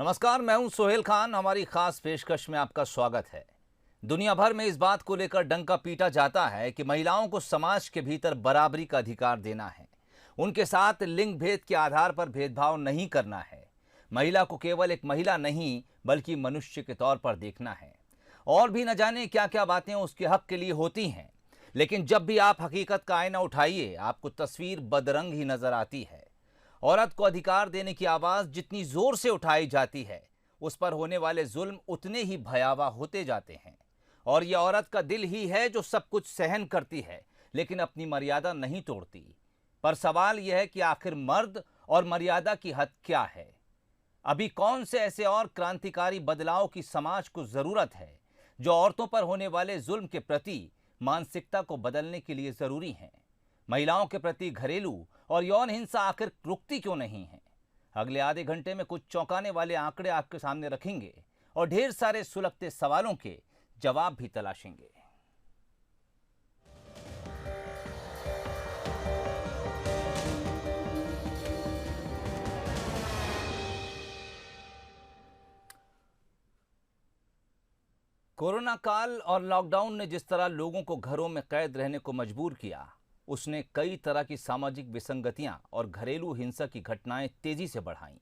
नमस्कार, मैं हूं सोहेल खान। हमारी खास पेशकश में आपका स्वागत है। दुनिया भर में इस बात को लेकर डंका पीटा जाता है कि महिलाओं को समाज के भीतर बराबरी का अधिकार देना है, उनके साथ लिंग भेद के आधार पर भेदभाव नहीं करना है, महिला को केवल एक महिला नहीं बल्कि मनुष्य के तौर पर देखना है, और भी न जाने क्या क्या बातें उसके हक के लिए होती हैं। लेकिन जब भी आप हकीकत का आईना उठाइए, आपको तस्वीर बदरंग ही नजर आती है। औरत को अधिकार देने की आवाज जितनी जोर से उठाई जाती है, उस पर होने वाले जुल्म उतने ही भयावह होते जाते हैं। और यह औरत का दिल ही है जो सब कुछ सहन करती है, लेकिन अपनी मर्यादा नहीं तोड़ती। पर सवाल यह है कि आखिर मर्द और मर्यादा की हद क्या है? अभी कौन से ऐसे और क्रांतिकारी बदलाव की समाज को जरूरत है जो औरतों पर होने वाले जुल्म के प्रति मानसिकता को बदलने के लिए जरूरी हैं? महिलाओं के प्रति घरेलू और यौन हिंसा आखिर रुकती क्यों नहीं है? अगले आधे घंटे में कुछ चौंकाने वाले आंकड़े आपके सामने रखेंगे और ढेर सारे सुलगते सवालों के जवाब भी तलाशेंगे। कोरोना काल और लॉकडाउन ने जिस तरह लोगों को घरों में कैद रहने को मजबूर किया, उसने कई तरह की सामाजिक विसंगतियां और घरेलू हिंसा की घटनाएं तेजी से बढ़ाईं।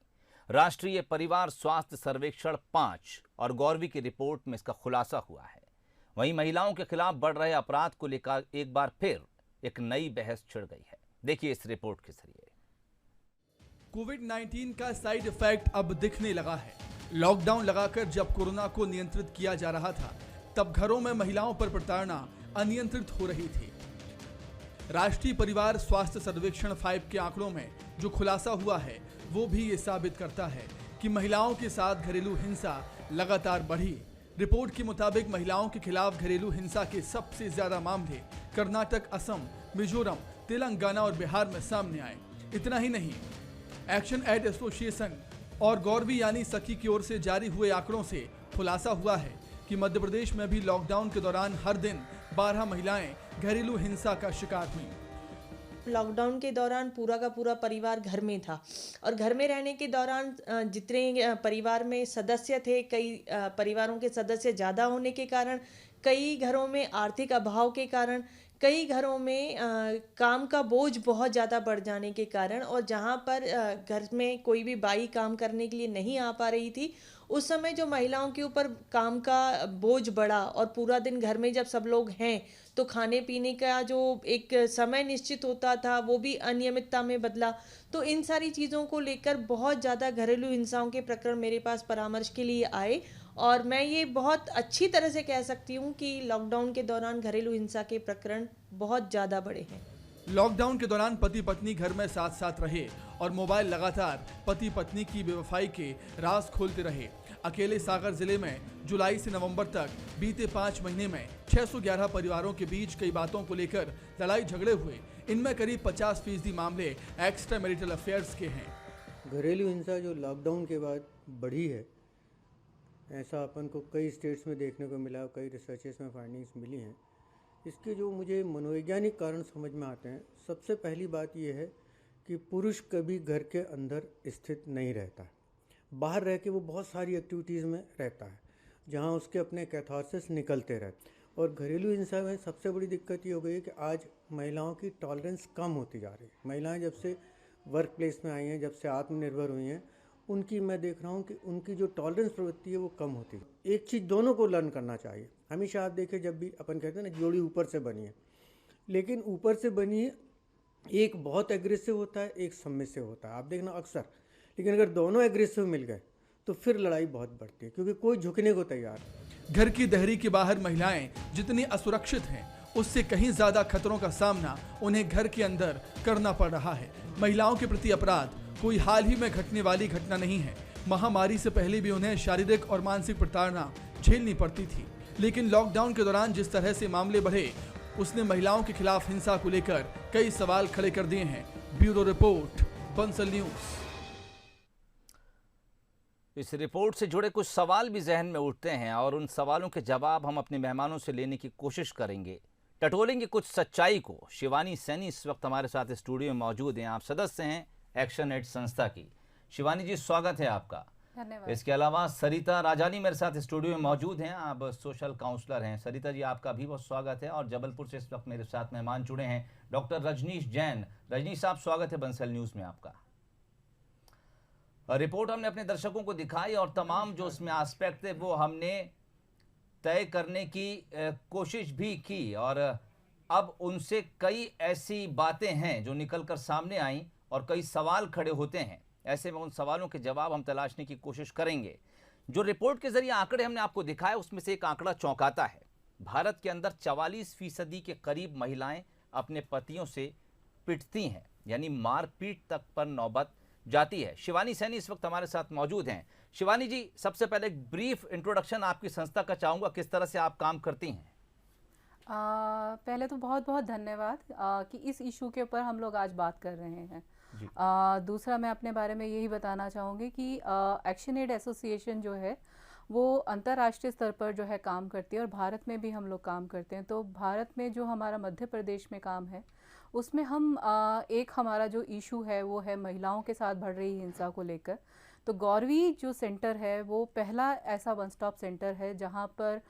राष्ट्रीय परिवार स्वास्थ्य सर्वेक्षण 5 और गौरवी की रिपोर्ट में इसका खुलासा हुआ है। वहीं महिलाओं के खिलाफ बढ़ रहे अपराध को लेकर एक बार फिर एक नई बहस छिड़ गई है। देखिए इस रिपोर्ट के जरिए। कोविड-19 का साइड इफेक्ट अब दिखने लगा है। लॉकडाउन लगाकर जब कोरोना को नियंत्रित किया जा रहा था, तब घरों में महिलाओं पर प्रताड़ना अनियंत्रित हो रही थी। राष्ट्रीय परिवार स्वास्थ्य सर्वेक्षण 5 के आंकड़ों में जो खुलासा हुआ है, वो भी ये साबित करता है कि महिलाओं के साथ घरेलू हिंसा लगातार बढ़ी। रिपोर्ट के मुताबिक महिलाओं के खिलाफ घरेलू हिंसा के सबसे ज्यादा मामले कर्नाटक, असम, मिजोरम, तेलंगाना और बिहार में सामने आए। इतना ही नहीं, एक्शन एड एसोसिएशन और गौरवी यानी सखी की ओर से जारी हुए आंकड़ों से खुलासा हुआ है कि मध्य प्रदेश में भी लॉकडाउन के दौरान हर दिन 12 महिलाएं घरेलू हिंसा का शिकार हुई। लॉकडाउन के दौरान पूरा का पूरा परिवार घर में था और घर में रहने के दौरान जितने परिवार में सदस्य थे, कई परिवारों के सदस्य ज़्यादा होने के कारण, कई घरों में आर्थिक अभाव के कारण, कई घरों में काम का बोझ बहुत ज़्यादा बढ़ जाने के कारण, और जहाँ पर घर में कोई भी बाई काम करने के लिए नहीं आ पा रही थी, उस समय जो महिलाओं के ऊपर काम का बोझ बढ़ा और पूरा दिन घर में जब सब लोग हैं तो खाने पीने का जो एक समय निश्चित होता था वो भी अनियमितता में बदला। तो इन सारी चीज़ों को लेकर बहुत ज़्यादा घरेलू हिंसाओं के प्रकरण मेरे पास परामर्श के लिए आए, और मैं ये बहुत अच्छी तरह से कह सकती हूँ कि लॉकडाउन के दौरान घरेलू हिंसा के प्रकरण बहुत ज़्यादा बढ़े हैं। लॉकडाउन के दौरान पति पत्नी घर में साथ साथ रहे और मोबाइल लगातार पति पत्नी की बेवफाई के राज खोलते रहे। अकेले सागर जिले में जुलाई से नवंबर तक बीते 5 महीने में 611 परिवारों के बीच कई बातों को लेकर लड़ाई झगड़े हुए। इनमें करीब 50% मामले एक्स्ट्रा मैरिटल अफेयर्स के हैं। घरेलू हिंसा जो लॉकडाउन के बाद बढ़ी है, ऐसा अपन को कई स्टेट्स में देखने को मिला, कई रिसर्चेस में फाइंडिंग्स मिली हैं। इसके जो मुझे मनोवैज्ञानिक कारण समझ में आते हैं, सबसे पहली बात यह है कि पुरुष कभी घर के अंदर स्थित नहीं रहता है। बाहर रह के वो बहुत सारी एक्टिविटीज़ में रहता है जहाँ उसके अपने कैथारसिस निकलते रहते। और घरेलू हिंसा में सबसे बड़ी दिक्कत ये हो गई है कि आज महिलाओं की टॉलरेंस कम होती जा रही है। महिलाएं जब से वर्क प्लेस में आई हैं, जब से आत्मनिर्भर हुई हैं, उनकी मैं देख रहा हूँ कि उनकी जो टॉलरेंस प्रवृत्ति है वो कम होती है। एक चीज़ दोनों को लर्न करना चाहिए। हमेशा आप देखें, जब भी अपन कहते हैं ना जोड़ी ऊपर से बनी है, लेकिन ऊपर से बनी है, एक बहुत एग्रेसिव होता है, एक सबमिसिव होता है, आप देखना अक्सर। लेकिन अगर दोनों एग्रेसिव मिल गए तो फिर लड़ाई बहुत बढ़ती है, क्योंकि कोई झुकने को तैयार है। घर की दहरी के बाहर महिलाएं जितनी असुरक्षित हैं, उससे कहीं ज्यादा खतरों का सामना उन्हें घर के अंदर करना पड़ रहा है। महिलाओं के प्रति अपराध कोई हाल ही में घटने वाली घटना नहीं है। महामारी से पहले भी उन्हें शारीरिक और मानसिक प्रताड़ना झेलनी पड़ती थी, लेकिन लॉकडाउन के दौरान जिस तरह से मामले बढ़े, उसने महिलाओं के खिलाफ हिंसा को लेकर कई सवाल खड़े कर दिए हैं। Bureau report, Bansal news. इस रिपोर्ट से जुड़े कुछ सवाल भी जहन में उठते हैं और उन सवालों के जवाब हम अपने मेहमानों से लेने की कोशिश करेंगे, टटोलेंगे कुछ सच्चाई को। शिवानी सैनी इस वक्त हमारे साथ स्टूडियो में मौजूद हैं। आप सदस्य हैं एक्शन एड संस्था की। शिवानी जी, स्वागत है आपका। धन्यवाद। इसके अलावा सरिता राजानी मेरे साथ स्टूडियो में मौजूद हैं। आप सोशल काउंसलर हैं। सरिता जी, आपका भी बहुत स्वागत है। और जबलपुर से इस वक्त मेरे साथ मेहमान जुड़े हैं डॉक्टर रजनीश जैन। रजनीश साहब, स्वागत है बंसल न्यूज़ में आपका। रिपोर्ट हमने अपने दर्शकों को दिखाई और तमाम जो उसमें एस्पेक्ट थे वो हमने तय करने की कोशिश भी की, और अब उनसे कई ऐसी बातें हैं जो निकल कर सामने आई और कई सवाल खड़े होते हैं। ऐसे में उन सवालों के जवाब हम तलाशने की कोशिश करेंगे। जो रिपोर्ट के जरिए आंकड़े हमने आपको दिखाए उसमें से एक आंकड़ा चौंकाता है। भारत के अंदर 44% के करीब महिलाएं अपने पतियों से पिटती हैं, यानी मारपीट तक पर नौबत जाती है। शिवानी सैनी इस वक्त हमारे साथ मौजूद हैं। शिवानी जी, सबसे पहले एक ब्रीफ इंट्रोडक्शन आपकी संस्था का चाहूँगा, किस तरह से आप काम करती हैं? पहले तो बहुत बहुत धन्यवाद कि इस इशू के ऊपर हम लोग आज बात कर रहे हैं। दूसरा, मैं अपने बारे में यही बताना चाहूँगी कि एक्शन एड एसोसिएशन जो है वो अंतर्राष्ट्रीय स्तर पर जो है काम करती है और भारत में भी हम लोग काम करते हैं। तो भारत में जो हमारा मध्य प्रदेश में काम है उसमें हम एक हमारा जो इशू है वो है महिलाओं के साथ बढ़ रही हिंसा को लेकर। तो गौरवी जो सेंटर है वो पहला ऐसा वन स्टॉप सेंटर है जहाँ पर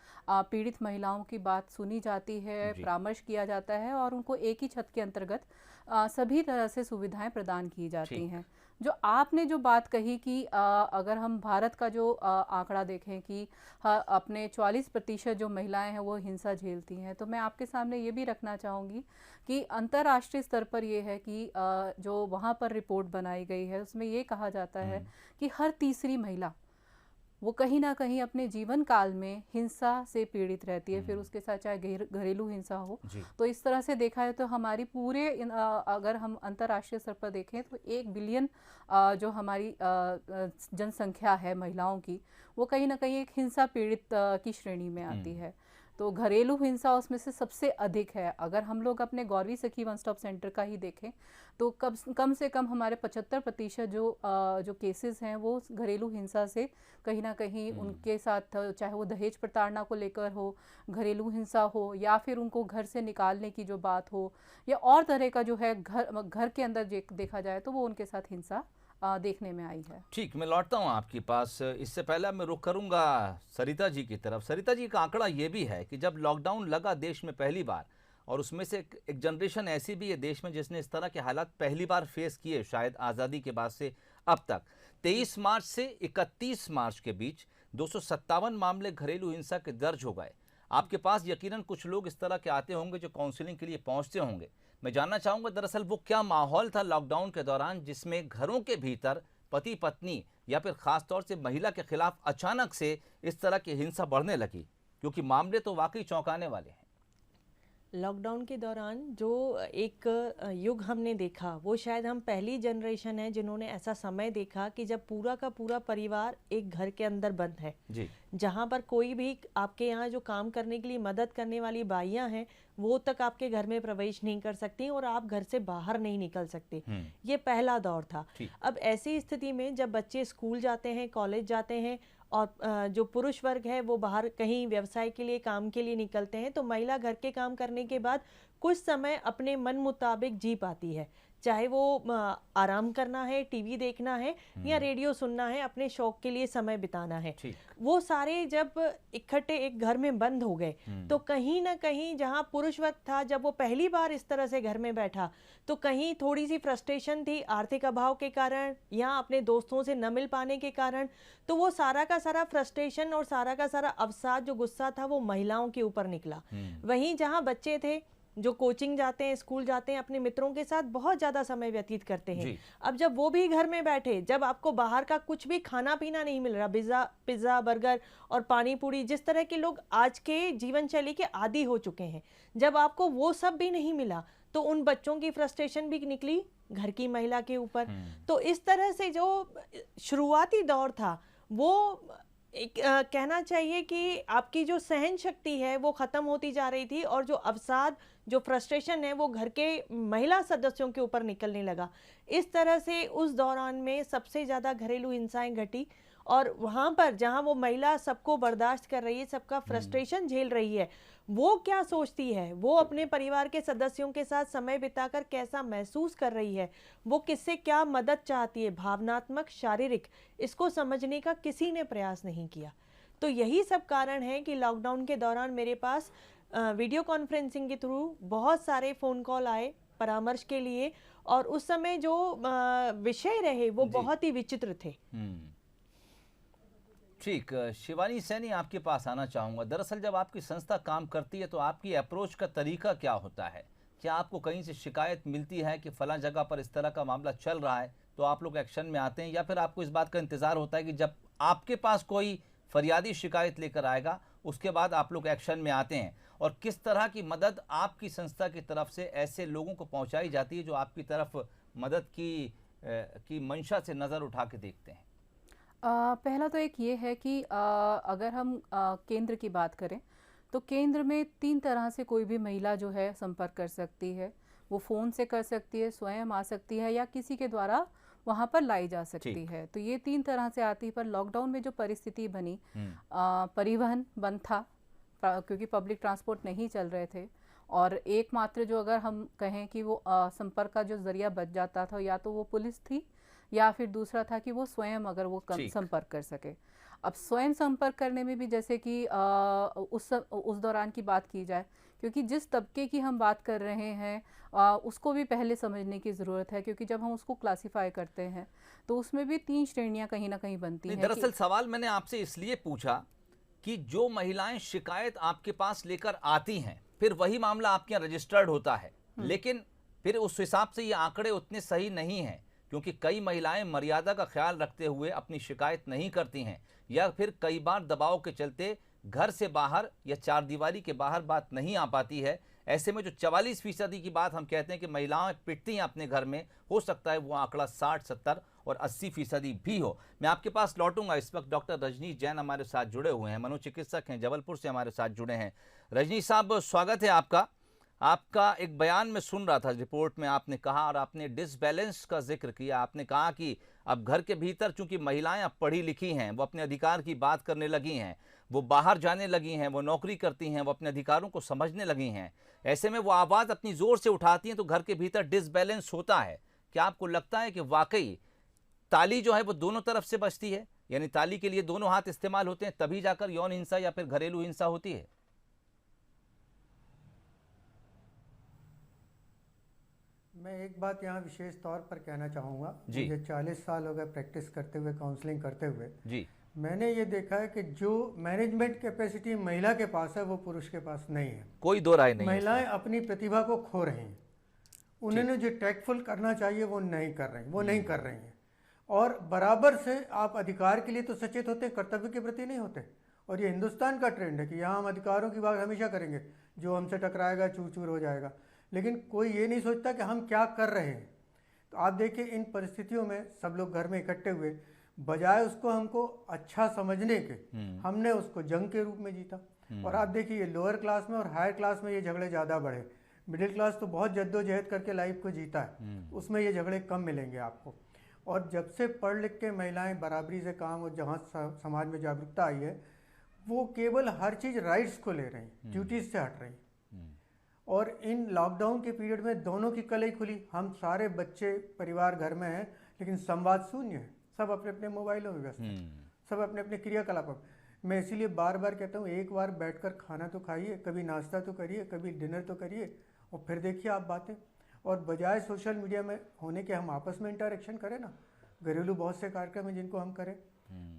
पीड़ित महिलाओं की बात सुनी जाती है, परामर्श किया जाता है और उनको एक ही छत के अंतर्गत सभी तरह से सुविधाएं प्रदान की जाती हैं। जो आपने जो बात कही कि अगर हम भारत का जो आंकड़ा देखें कि अपने 44% जो महिलाएं हैं वो हिंसा झेलती हैं, तो मैं आपके सामने ये भी रखना चाहूँगी कि अंतर्राष्ट्रीय स्तर पर ये है कि जो वहाँ पर रिपोर्ट बनाई गई है उसमें ये कहा जाता है कि हर तीसरी महिला वो कहीं ना कहीं अपने जीवन काल में हिंसा से पीड़ित रहती है, फिर उसके साथ चाहे घरेलू हिंसा हो। तो इस तरह से देखा है तो हमारी पूरे अगर हम अंतर्राष्ट्रीय स्तर पर देखें तो 1 बिलियन जो हमारी जनसंख्या है महिलाओं की, वो कहीं ना कहीं एक हिंसा पीड़ित की श्रेणी में आती है। तो घरेलू हिंसा उसमें से सबसे अधिक है। अगर हम लोग अपने गौरवी सखी वन स्टॉप सेंटर का ही देखें तो कम से कम हमारे 75% जो केसेस हैं वो घरेलू हिंसा से कहीं ना कहीं उनके साथ, चाहे वो दहेज प्रताड़ना को लेकर हो, घरेलू हिंसा हो, या फिर उनको घर से निकालने की जो बात हो, या और तरह का जो है घर के अंदर देखा जाए तो वो उनके साथ हिंसा देखने में आई है। ठीक, मैं लौटता हूँ आपके पास। इससे पहले मैं रुख करूँगा सरिता जी की तरफ। सरिता जी का आंकड़ा ये भी है कि जब लॉकडाउन लगा देश में पहली बार, और उसमें से एक जनरेशन ऐसी भी है देश में जिसने इस तरह के हालात पहली बार फेस किए शायद आज़ादी के बाद से अब तक। 23 मार्च से 31 मार्च के बीच 257 मामले घरेलू हिंसा के दर्ज हो गए। आपके पास यकीनन कुछ लोग इस तरह के आते होंगे जो काउंसलिंग के लिए पहुंचते होंगे। मैं जानना चाहूँगा दरअसल वो क्या माहौल था लॉकडाउन के दौरान जिसमें घरों के भीतर पति पत्नी या फिर ख़ास तौर से महिला के खिलाफ अचानक से इस तरह की हिंसा बढ़ने लगी, क्योंकि मामले तो वाकई चौंकाने वाले हैं। लॉकडाउन के दौरान जो एक युग हमने देखा वो शायद हम पहली जनरेशन है जिन्होंने ऐसा समय देखा कि जब पूरा का पूरा परिवार एक घर के अंदर बंद है जी। जहाँ पर कोई भी आपके यहाँ जो काम करने के लिए मदद करने वाली बाइयाँ हैं वो तक आपके घर में प्रवेश नहीं कर सकती और आप घर से बाहर नहीं निकल सकते। ये पहला दौर था। अब ऐसी स्थिति में जब बच्चे स्कूल जाते हैं, कॉलेज जाते हैं और जो पुरुष वर्ग है वो बाहर कहीं व्यवसाय के लिए, काम के लिए निकलते हैं, तो महिला घर के काम करने के बाद कुछ समय अपने मन मुताबिक जी पाती है, चाहे वो आराम करना है, टीवी देखना है या रेडियो सुनना है, अपने शौक के लिए समय बिताना है। वो सारे जब इकट्ठे एक घर में बंद हो गए तो कहीं ना कहीं जहाँ पुरुष वर्ग था, जब वो पहली बार इस तरह से घर में बैठा तो कहीं थोड़ी सी फ्रस्ट्रेशन थी आर्थिक अभाव के कारण या अपने दोस्तों से न मिल पाने के कारण। तो वो सारा का सारा फ्रस्ट्रेशन और सारा का सारा अवसाद, जो गुस्सा था, वो महिलाओं के ऊपर निकला। वहीं जहाँ बच्चे थे जो कोचिंग जाते हैं, स्कूल जाते हैं, अपने मित्रों के साथ बहुत ज़्यादा समय व्यतीत करते हैं, अब जब वो भी घर में बैठे, जब आपको बाहर का कुछ भी खाना पीना नहीं मिल रहा, पिज़्ज़ा, बर्गर और पानी पूरी, जिस तरह के लोग आज के जीवन शैली के आदी हो चुके हैं, जब आपको वो सब भी नहीं मिला तो उन बच्चों की फ्रस्ट्रेशन भी निकली घर की महिला के ऊपर। तो इस तरह से जो शुरुआती दौर था वो एक कहना चाहिए कि आपकी जो सहन शक्ति है वो ख़त्म होती जा रही थी और जो अवसाद, जो फ्रस्ट्रेशन है वो घर के महिला सदस्यों के ऊपर निकलने लगा। इस तरह से उस दौरान में सबसे ज़्यादा घरेलू हिंसाएं घटी और वहाँ पर जहाँ वो महिला सबको बर्दाश्त कर रही है, सबका फ्रस्ट्रेशन झेल रही है, वो क्या सोचती है, वो अपने परिवार के सदस्यों के साथ समय बिताकर कैसा महसूस कर रही है, वो किससे क्या मदद चाहती है, भावनात्मक, शारीरिक, इसको समझने का किसी ने प्रयास नहीं किया। तो यही सब कारण है कि लॉकडाउन के दौरान मेरे पास वीडियो कॉन्फ्रेंसिंग के थ्रू बहुत सारे फ़ोन कॉल आए परामर्श के लिए, और उस समय जो विषय रहे वो बहुत ही विचित्र थे। ठीक, शिवानी सैनी आपके पास आना चाहूँगा। दरअसल जब आपकी संस्था काम करती है तो आपकी अप्रोच का तरीका क्या होता है? क्या आपको कहीं से शिकायत मिलती है कि फलां जगह पर इस तरह का मामला चल रहा है तो आप लोग एक्शन में आते हैं, या फिर आपको इस बात का इंतज़ार होता है कि जब आपके पास कोई फरियादी शिकायत लेकर आएगा उसके बाद आप लोग एक्शन में आते हैं? और किस तरह की मदद आपकी संस्था की तरफ से ऐसे लोगों को पहुंचाई जाती है जो आपकी तरफ मदद की मंशा से नज़र उठा के देखते हैं? पहला तो एक ये है कि अगर हम केंद्र की बात करें तो केंद्र में 3 तरह से कोई भी महिला जो है संपर्क कर सकती है। वो फ़ोन से कर सकती है, स्वयं आ सकती है, या किसी के द्वारा वहाँ पर लाई जा सकती है। तो ये 3 तरह से आती है। पर लॉकडाउन में जो परिस्थिति बनी, परिवहन बंद था क्योंकि पब्लिक ट्रांसपोर्ट नहीं चल रहे थे, और एकमात्र जो अगर हम कहें कि वो संपर्क का जो जरिया बच जाता था, या तो वो पुलिस थी या फिर दूसरा था कि वो स्वयं अगर वो संपर्क कर सके। अब स्वयं संपर्क करने में भी जैसे कि उस दौरान की बात की जाए, क्योंकि जिस तबके की हम बात कर रहे हैं उसको भी पहले समझने की ज़रूरत है, क्योंकि जब हम उसको क्लासिफाई करते हैं तो उसमें भी 3 श्रेणियां कहीं ना कहीं बनती हैं। दरअसल सवाल मैंने आपसे इसलिए पूछा कि जो महिलाएं शिकायत आपके पास लेकर आती हैं, फिर वही मामला आपके यहाँ रजिस्टर्ड होता है, लेकिन फिर उस हिसाब से ये आंकड़े उतने सही नहीं हैं, क्योंकि कई महिलाएं मर्यादा का ख्याल रखते हुए अपनी शिकायत नहीं करती हैं, या फिर कई बार दबाव के चलते घर से बाहर या चारदीवारी के बाहर बात नहीं आ पाती है। ऐसे में जो 44% की बात हम कहते हैं कि महिलाएं पिटती हैं अपने घर में, हो सकता है वो आंकड़ा 60, 70 और 80% भी हो। मैं आपके पास लौटूंगा। इस वक्त डॉक्टर रजनीश जैन हमारे साथ जुड़े हुए हैं, मनोचिकित्सक हैं, जबलपुर से हमारे साथ जुड़े हैं। रजनीश साहब, स्वागत है आपका। आपका एक बयान में सुन रहा था, रिपोर्ट में आपने कहा, और आपने डिसबैलेंस का जिक्र किया। आपने कहा कि अब घर के भीतर चूंकि महिलाएं अब पढ़ी लिखी हैं, वो अपने अधिकार की बात करने लगी हैं, वो बाहर जाने लगी हैं, वो नौकरी करती हैं, वो अपने अधिकारों को समझने लगी हैं, ऐसे में वो आवाज़ अपनी ज़ोर से उठाती हैं तो घर के भीतर डिसबैलेंस होता है। क्या आपको लगता है कि वाकई ताली जो है वो दोनों तरफ से बजती है, यानी ताली के लिए दोनों हाथ इस्तेमाल होते हैं, तभी जाकर यौन हिंसा या फिर घरेलू हिंसा होती है? मैं एक बात यहाँ विशेष तौर पर कहना चाहूँगा। जी। मुझे 40 साल हो गए प्रैक्टिस करते हुए, काउंसलिंग करते हुए। जी। मैंने ये देखा है कि जो मैनेजमेंट कैपेसिटी महिला के पास है वो पुरुष के पास नहीं है। कोई दो राय नहीं। महिलाएं अपनी प्रतिभा को खो रही हैं। उन्होंने जो टैक्टफुल करना चाहिए वो नहीं कर रही, वो नहीं कर रही हैं। और बराबर से आप अधिकार के लिए तो सचेत होते हैं, कर्तव्य के प्रति नहीं होते। और ये हिंदुस्तान का ट्रेंड है कि यहाँ हम अधिकारों की बात हमेशा करेंगे, जो हमसे टकराएगा चूर चूर हो जाएगा, लेकिन कोई ये नहीं सोचता कि हम क्या कर रहे हैं। तो आप देखिए इन परिस्थितियों में सब लोग घर में इकट्ठे हुए, बजाय उसको हमको अच्छा समझने के, हमने उसको जंग के रूप में जीता। और आप देखिए लोअर क्लास में और हायर क्लास में ये झगड़े ज़्यादा बढ़े। मिडिल क्लास तो बहुत जद्दोजहद करके लाइफ को जीता है, उसमें ये झगड़े कम मिलेंगे आपको। और जब से पढ़ लिख के महिलाएं बराबरी से काम, और जहाँ समाज में जागरूकता आई है, वो केवल हर चीज़ राइट्स को ले रही, ड्यूटीज़ से हट रही। और इन लॉकडाउन के पीरियड में दोनों की कलई खुली। हम सारे बच्चे परिवार घर में हैं, लेकिन संवाद शून्य है, सब अपने अपने मोबाइलों में व्यस्त हैं, सब अपने अपने क्रियाकलापों। मैं इसीलिए बार बार कहता हूँ, एक बार बैठकर खाना तो खाइए, कभी नाश्ता तो करिए, कभी डिनर तो करिए, और फिर देखिए आप बातें। और बजाय सोशल मीडिया में होने के हम आपस में इंटरेक्शन करें ना। घरेलू बहुत से कार्यक्रम हैं जिनको हम करें।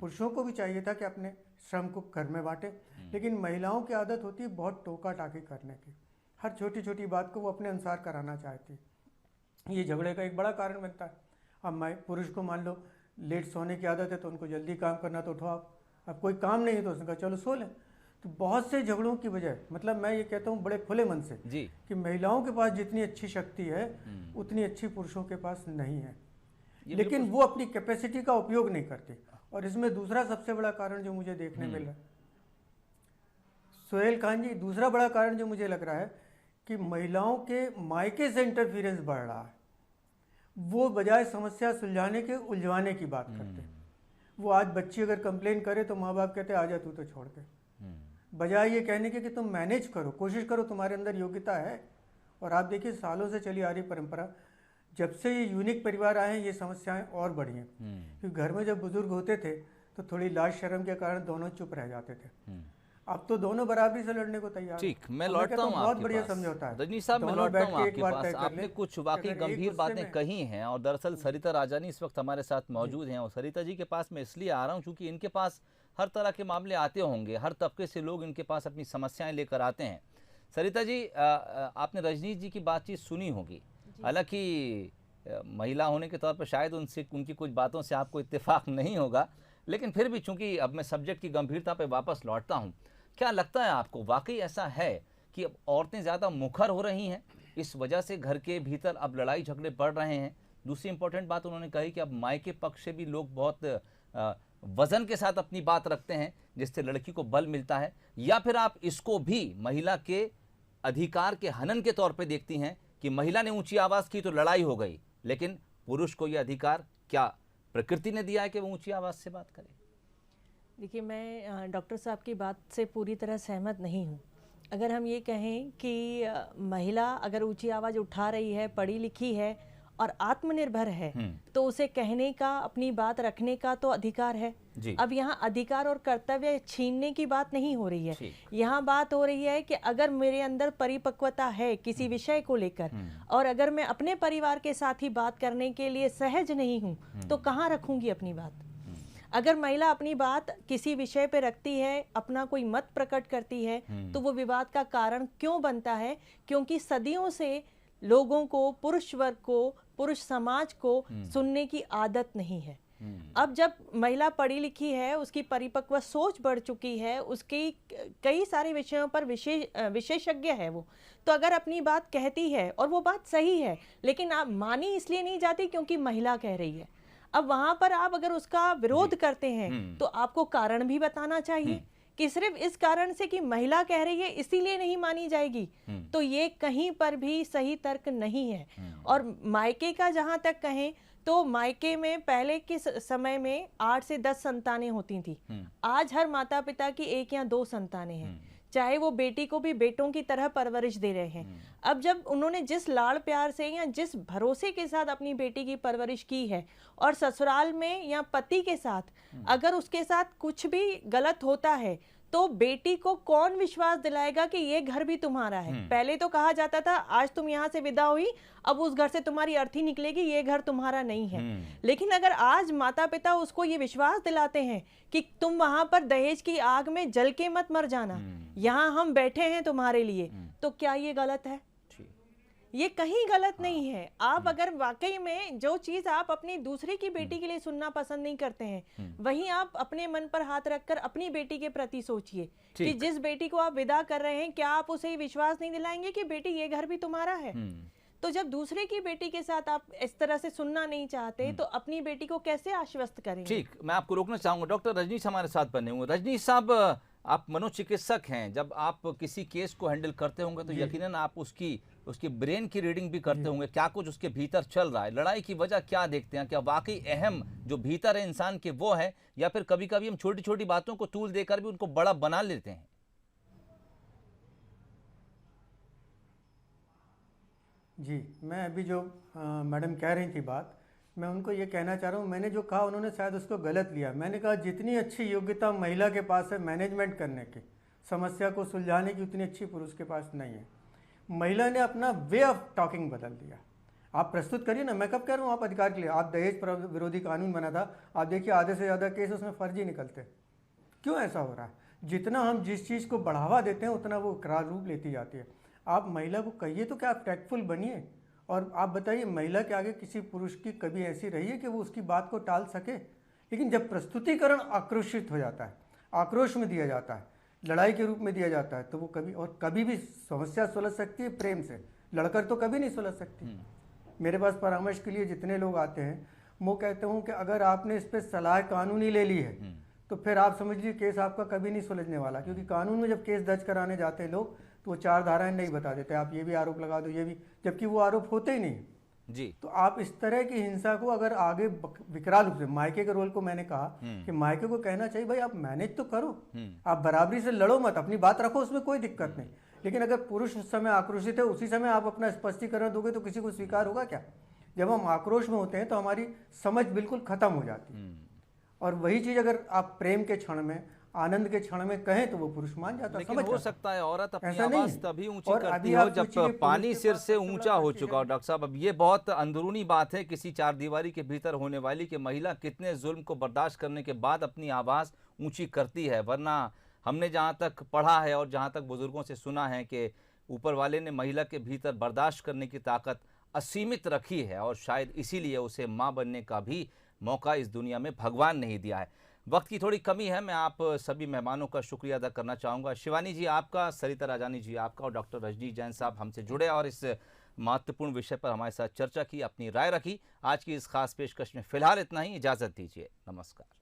पुरुषों को भी चाहिए था कि अपने श्रम को घर में बांटें, लेकिन महिलाओं की आदत होती है बहुत टोका टाकी करने की। हर छोटी छोटी बात को वो अपने अनुसार कराना चाहती है। ये झगड़े का एक बड़ा कारण बनता है। अब पुरुष को मान लो लेट सोने की आदत है तो उनको जल्दी काम करना, तो उठो आप। अब कोई काम नहीं है तो उसने कहा चलो सो लें। तो बहुत से झगड़ों की वजह, मतलब मैं ये कहता हूँ बड़े खुले मन से जी, कि महिलाओं के पास जितनी अच्छी शक्ति है उतनी अच्छी पुरुषों के पास नहीं है, लेकिन वो अपनी कैपेसिटी का उपयोग नहीं करते। और इसमें दूसरा सबसे बड़ा कारण जो मुझे देखने मिल रहा है, सोहेल खान जी, दूसरा बड़ा कारण जो मुझे लग रहा है कि महिलाओं के मायके से इंटरफेरेंस बढ़ रहा है। वो बजाय समस्या सुलझाने के उलझवाने की बात करते हैं। वो आज बच्ची अगर कंप्लेन करे तो माँ बाप कहते आ जा तू तो छोड़ के, बजाय ये कहने के कि तुम मैनेज करो, कोशिश करो, तुम्हारे अंदर योग्यता है। और आप देखिए सालों से चली आ रही परंपरा, जब से ये यूनिक परिवार आए हैं ये समस्याएं और बढ़ी हैं। क्योंकि घर में जब बुजुर्ग होते थे तो थोड़ी लाज शर्म के कारण दोनों चुप रह जाते थे, अब तो दोनों बराबरी से लड़ने को तैयार हैं। ठीक, मैं लौटता हूँ बहुत बढ़िया समझौता है रजनी साहब, मैं दोनों लौटता बैठ हूँ के एक आपके बार पास। तय कर आपने लें कुछ कि वाकई अगर एक गंभीर गुस्से बातें में- कही हैं और दरअसल सरिता राजानी इस वक्त हमारे साथ मौजूद हैं। और सरिता जी के पास मैं इसलिए आ रहा हूँ क्योंकि इनके पास हर तरह के मामले आते होंगे, हर तबके से लोग इनके पास अपनी समस्याएं लेकर आते हैं। सरिता जी, आपने रजनीश जी की बातचीत सुनी होगी, हालांकि महिला होने के तौर पर शायद उनसे उनकी कुछ बातों से आपको इत्तेफाक नहीं होगा, लेकिन फिर भी चूंकि अब मैं सब्जेक्ट की गंभीरता पर वापस लौटता हूँ, क्या लगता है आपको वाकई ऐसा है कि अब औरतें ज़्यादा मुखर हो रही हैं, इस वजह से घर के भीतर अब लड़ाई झगड़े बढ़ रहे हैं? दूसरी इंपॉर्टेंट बात उन्होंने कही कि अब मायके पक्ष से भी लोग बहुत वजन के साथ अपनी बात रखते हैं जिससे लड़की को बल मिलता है, या फिर आप इसको भी महिला के अधिकार के हनन के तौर पे देखती हैं कि महिला ने ऊंची आवाज़ की तो लड़ाई हो गई, लेकिन पुरुष को यह अधिकार क्या प्रकृति ने दिया है कि वो ऊंची आवाज़ से बात करे? देखिए, मैं डॉक्टर साहब की बात से पूरी तरह सहमत नहीं हूँ। अगर हम ये कहें कि महिला अगर ऊंची आवाज़ उठा रही है, पढ़ी लिखी है और आत्मनिर्भर है, तो उसे कहने का, अपनी बात रखने का तो अधिकार है। अब यहाँ अधिकार और कर्तव्य छीनने की बात नहीं हो रही है, यहाँ बात हो रही है कि अगर मेरे अंदर परिपक्वता है किसी विषय को लेकर और अगर मैं अपने परिवार के साथ ही बात करने के लिए सहज नहीं हूँ तो कहाँ रखूँगी अपनी बात। अगर महिला अपनी बात किसी विषय पे रखती है, अपना कोई मत प्रकट करती है, तो वो विवाद का कारण क्यों बनता है? क्योंकि सदियों से लोगों को, पुरुष वर्ग को, पुरुष समाज को सुनने की आदत नहीं है। अब जब महिला पढ़ी लिखी है, उसकी परिपक्व सोच बढ़ चुकी है, उसकी कई सारे विषयों पर विशेषज्ञ है वो, तो अगर अपनी बात कहती है और वो बात सही है, लेकिन आप मानी इसलिए नहीं जाती क्योंकि महिला कह रही है। अब वहां पर आप अगर उसका विरोध करते हैं तो आपको कारण भी बताना चाहिए कि सिर्फ इस कारण से कि महिला कह रही है इसीलिए नहीं मानी जाएगी, तो ये कहीं पर भी सही तर्क नहीं है। और मायके का जहां तक कहें तो मायके में पहले के समय में 8 से 10 संतानें होती थी, आज हर माता पिता की 1 या 2 संतानें हैं, चाहे वो बेटी को भी बेटों की तरह परवरिश दे रहे हैं। अब जब उन्होंने जिस लाड़ प्यार से या जिस भरोसे के साथ अपनी बेटी की परवरिश की है और ससुराल में या पति के साथ अगर उसके साथ कुछ भी गलत होता है तो बेटी को कौन विश्वास दिलाएगा कि ये घर भी तुम्हारा है? पहले तो कहा जाता था आज तुम यहाँ से विदा हुई, अब उस घर से तुम्हारी अर्थी निकलेगी, ये घर तुम्हारा नहीं है। लेकिन अगर आज माता पिता उसको ये विश्वास दिलाते हैं कि तुम वहां पर दहेज की आग में जल के मत मर जाना, यहाँ हम बैठे हैं तुम्हारे लिए, तो क्या ये गलत है? ये कहीं गलत नहीं है। आप अगर वाकई में जो चीज आप अपनी दूसरे की बेटी के लिए सुनना पसंद नहीं करते हैं, वहीं आप अपने मन पर हाथ रखकर अपनी बेटी के प्रति सोचिए कि जिस बेटी को आप विदा कर रहे हैं, क्या आप उसे विश्वास नहीं दिलाएंगे कि बेटी ये घर भी तुम्हारा है? तो जब दूसरे की बेटी के साथ आप इस तरह से सुनना नहीं चाहते तो अपनी बेटी को कैसे आश्वस्त करेंगे? ठीक, मैं आपको रोकना चाहूंगा। डॉक्टर रजनीश हमारे साथ बने हुए। रजनीश साहब, आप मनोचिकित्सक हैं, जब आप किसी केस को हैंडल करते होंगे तो यकीनन आप उसकी ब्रेन की रीडिंग भी करते होंगे, क्या कुछ उसके भीतर चल रहा है, लड़ाई की वजह क्या देखते हैं, क्या वाकई अहम जो भीतर है इंसान के वो है, या फिर कभी कभी हम छोटी छोटी बातों को तूल देकर भी उनको बड़ा बना लेते हैं? जी, मैं अभी जो मैडम कह रही थी बात, मैं उनको ये कहना चाह रहा हूँ, मैंने जो कहा उन्होंने शायद उसको गलत लिया। मैंने कहा जितनी अच्छी योग्यता महिला के पास है मैनेजमेंट करने की, समस्या को सुलझाने की, उतनी अच्छी पुरुष के पास नहीं है। महिला ने अपना वे ऑफ टॉकिंग बदल दिया। आप प्रस्तुत करिए ना, मैं कब कह रहा हूँ आप अधिकार के लिए, आप दहेज विरोधी कानून बना था, आप देखिए आधे से ज़्यादा केस उसमें फर्जी निकलते। क्यों ऐसा हो रहा है? जितना हम जिस चीज़ को बढ़ावा देते हैं उतना वो इकरार रूप लेती जाती है। आप महिला को कहिए तो क्या आप टैक्टफुल बनिए, और आप बताइए महिला के आगे किसी पुरुष की कभी ऐसी रही है कि वो उसकी बात को टाल सके? लेकिन जब प्रस्तुतिकरण आक्रोशित हो जाता है, आक्रोश में दिया जाता है, लड़ाई के रूप में दिया जाता है, तो वो कभी भी समस्या सुलझ सकती है प्रेम से, लड़कर तो कभी नहीं सुलझ सकती। मेरे पास परामर्श के लिए जितने लोग आते हैं, वो कहते हूँ कि अगर आपने इस पर सलाह कानूनी ले ली है तो फिर आप समझ लीजिए केस आपका कभी नहीं सुलझने वाला, क्योंकि कानून में जब केस दर्ज कराने जाते हैं लोग तो वो 4 धाराएं नहीं बता देते, आप ये भी आरोप लगा दो, ये भी, जबकि वो आरोप होते ही नहीं। जी। तो आप इस तरह की हिंसा को अगर आगे विकराल रूप से, मायके के रोल को मैंने कहा कि मायके को कहना चाहिए भाई आप मैनेज तो करो, आप बराबरी से लड़ो मत, अपनी बात रखो, उसमें कोई दिक्कत नहीं। लेकिन अगर पुरुष उस समय आक्रोशित है, उसी समय आप अपना स्पष्टीकरण दोगे तो किसी को स्वीकार होगा क्या? जब हम आक्रोश में होते हैं तो हमारी समझ बिल्कुल खत्म हो जाती है। और वही चीज अगर आप प्रेम के क्षण में, आनंद के क्षण में कहें तो वो पुरुष मान जाता, लेकिन समझ हो जाता। सकता है औरत अपनी ऐसा नहीं आवाज है। तभी ऊंची और करती अभी हो आप जब सोचिए कि पानी पुलिस के सिर पास से सबसे ऊंचा बड़ा हो शक्ति चुका हो। है। डॉक्टर साहब, अब ये बहुत अंदरूनी बात है किसी चारदीवारी के भीतर होने वाली, कि महिला कितने जुल्म को बर्दाश्त करने के बाद अपनी आवाज ऊंची करती है। वरना हमने जहाँ तक पढ़ा है और जहाँ तक बुजुर्गों से सुना है कि ऊपर वाले ने महिला के भीतर बर्दाश्त करने की ताकत असीमित रखी है, और शायद इसीलिए उसे माँ बनने का भी मौका इस दुनिया में भगवान नहीं दिया है। वक्त की थोड़ी कमी है, मैं आप सभी मेहमानों का शुक्रिया अदा करना चाहूँगा। शिवानी जी आपका, सरिता राजानी जी आपका, और डॉक्टर रजनी जैन साहब हमसे जुड़े और इस महत्वपूर्ण विषय पर हमारे साथ चर्चा की, अपनी राय रखी। आज की इस खास पेशकश में फिलहाल इतना ही, इजाज़त दीजिए, नमस्कार।